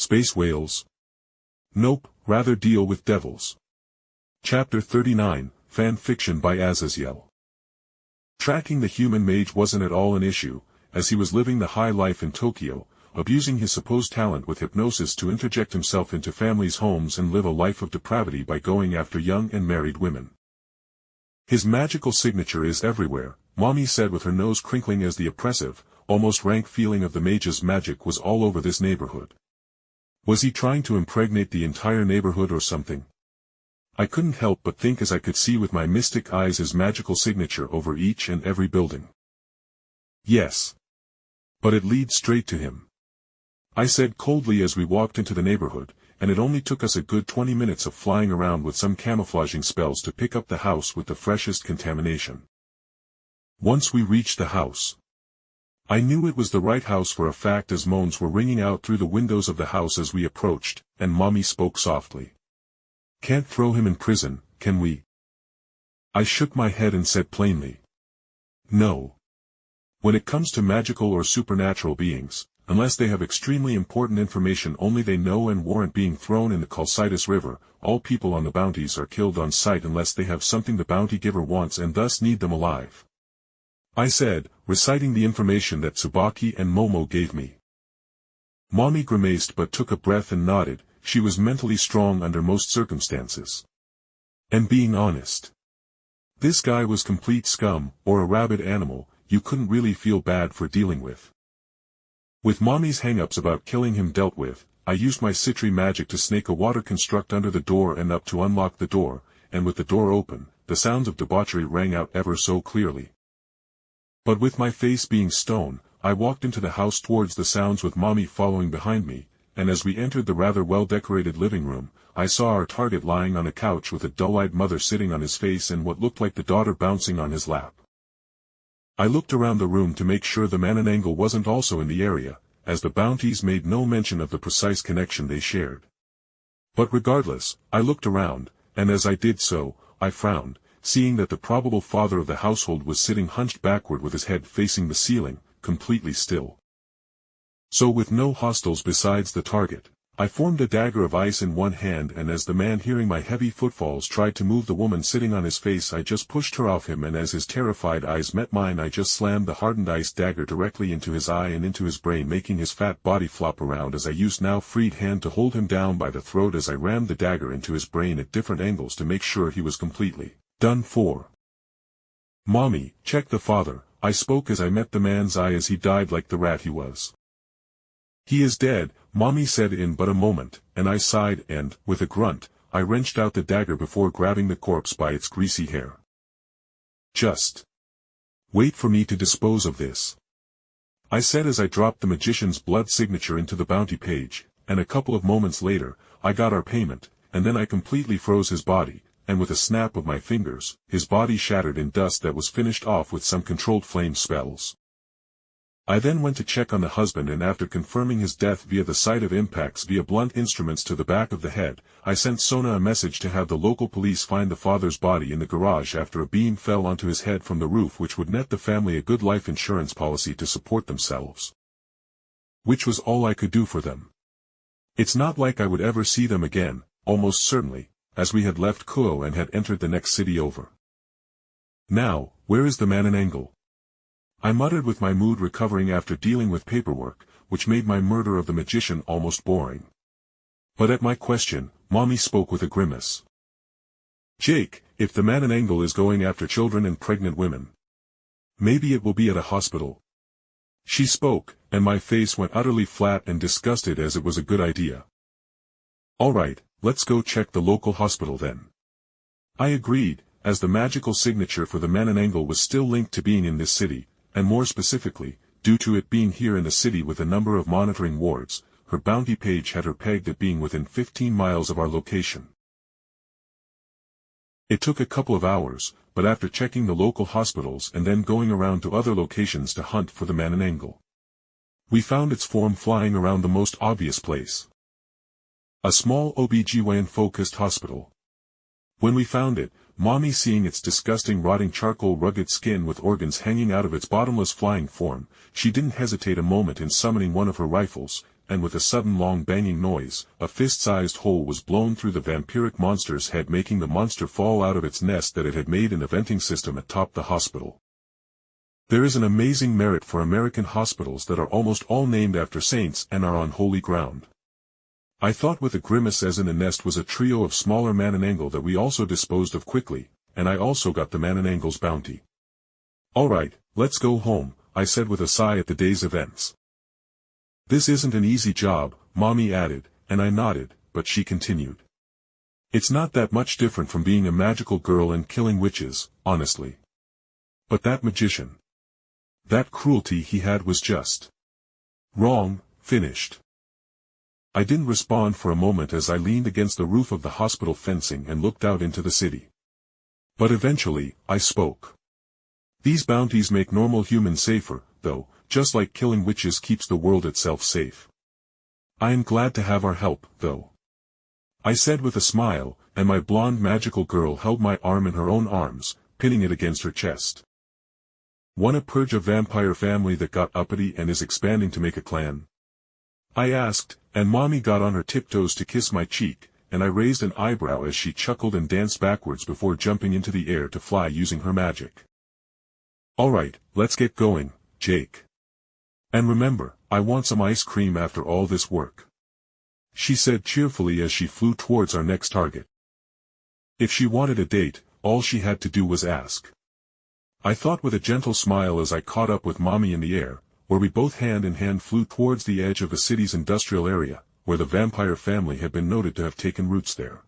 Space whales? Nope, rather deal with devils. Chapter 39, Fan Fiction by Azazyel. Tracking the human mage wasn't at all an issue, as he was living the high life in Tokyo, abusing his supposed talent with hypnosis to interject himself into families' homes and live a life of depravity by going after young and married women. His magical signature is everywhere, Mommy said with her nose crinkling as the oppressive, almost rank feeling of the mage's magic was all over this neighborhood. Was he trying to impregnate the entire neighborhood or something? I couldn't help but think as I could see with my mystic eyes his magical signature over each and every building. Yes. But it leads straight to him. I said coldly as we walked into the neighborhood, and it only took us a good 20 minutes of flying around with some camouflaging spells to pick up the house with the freshest contamination. Once we reached the house, I knew it was the right house for a fact as moans were ringing out through the windows of the house as we approached, and Mommy spoke softly. Can't throw him in prison, can we? I shook my head and said plainly. No. When it comes to magical or supernatural beings, unless they have extremely important information only they know and warrant being thrown in the Calcitus River, all people on the bounties are killed on sight unless they have something the bounty giver wants and thus need them alive. I said, reciting the information that Tsubaki and Momo gave me. Mommy grimaced but took a breath and nodded. She was mentally strong under most circumstances. And being honest. This guy was complete scum, or a rabid animal, you couldn't really feel bad for dealing with. With Mommy's hang-ups about killing him dealt with, I used my Citri magic to snake a water construct under the door and up to unlock the door, and with the door open, the sounds of debauchery rang out ever so clearly. But with my face being stone, I walked into the house towards the sounds with Mommy following behind me, and as we entered the rather well-decorated living room, I saw our target lying on a couch with a dull-eyed mother sitting on his face and what looked like the daughter bouncing on his lap. I looked around the room to make sure the Mananangal wasn't also in the area, as the bounties made no mention of the precise connection they shared. But regardless, I looked around, and as I did so, I frowned, seeing that the probable father of the household was sitting hunched backward with his head facing the ceiling, completely still. So with no hostiles besides the target, I formed a dagger of ice in one hand and as the man hearing my heavy footfalls tried to move the woman sitting on his face I just pushed her off him and as his terrified eyes met mine I just slammed the hardened ice dagger directly into his eye and into his brain making his fat body flop around as I used now freed hand to hold him down by the throat as I rammed the dagger into his brain at different angles to make sure he was completely done for. Mommy, check the father, I spoke as I met the man's eye as he died like the rat he was. He is dead, Mommy said in but a moment, and I sighed and, with a grunt, I wrenched out the dagger before grabbing the corpse by its greasy hair. Just wait for me to dispose of this, I said as I dropped the magician's blood signature into the bounty page, and a couple of moments later, I got our payment, and then I completely froze his body, and with a snap of my fingers, his body shattered in dust that was finished off with some controlled flame spells. I then went to check on the husband and after confirming his death via the site of impacts via blunt instruments to the back of the head, I sent Sona a message to have the local police find the father's body in the garage after a beam fell onto his head from the roof which would net the family a good life insurance policy to support themselves. Which was all I could do for them. It's not like I would ever see them again, almost certainly, as we had left Kuo and had entered the next city over. Now, where is the Mananangal? I muttered with my mood recovering after dealing with paperwork, which made my murder of the magician almost boring. But at my question, Mommy spoke with a grimace. Jake, if the Mananangal is going after children and pregnant women, maybe it will be at a hospital. She spoke, and my face went utterly flat and disgusted as it was a good idea. Alright, let's go check the local hospital then. I agreed, as the magical signature for the Mananangal was still linked to being in this city, and more specifically, due to it being here in the city with a number of monitoring wards, her bounty page had her pegged at being within 15 miles of our location. It took a couple of hours, but after checking the local hospitals and then going around to other locations to hunt for the Mananangal, we found its form flying around the most obvious place. A small OBGYN-focused hospital. When we found it, Mommy seeing its disgusting rotting charcoal rugged skin with organs hanging out of its bottomless flying form, she didn't hesitate a moment in summoning one of her rifles, and with a sudden long banging noise, a fist-sized hole was blown through the vampiric monster's head, making the monster fall out of its nest that it had made in a venting system atop the hospital. There is an amazing merit for American hospitals that are almost all named after saints and are on holy ground. I thought with a grimace, as in the nest was a trio of smaller man-and-angle that we also disposed of quickly, and I also got the man-and-angle's bounty. "All right, let's go home," I said with a sigh at the day's events. "This isn't an easy job," Mommy added, and I nodded, but she continued. "It's not that much different from being a magical girl and killing witches, honestly. But that magician. That cruelty he had was just wrong, finished." I didn't respond for a moment as I leaned against the roof of the hospital fencing and looked out into the city. But eventually, I spoke. "These bounties make normal humans safer, though, just like killing witches keeps the world itself safe. I am glad to have our help, though," I said with a smile, and my blonde magical girl held my arm in her own arms, pinning it against her chest. "Want to purge a vampire family that got uppity and is expanding to make a clan?" I asked, and Mommy got on her tiptoes to kiss my cheek, and I raised an eyebrow as she chuckled and danced backwards before jumping into the air to fly using her magic. "All right, let's get going, Jake. And remember, I want some ice cream after all this work," she said cheerfully as she flew towards our next target. If she wanted a date, all she had to do was ask. I thought with a gentle smile as I caught up with Mommy in the air, where we both hand in hand flew towards the edge of the city's industrial area, where the vampire family had been noted to have taken roots there.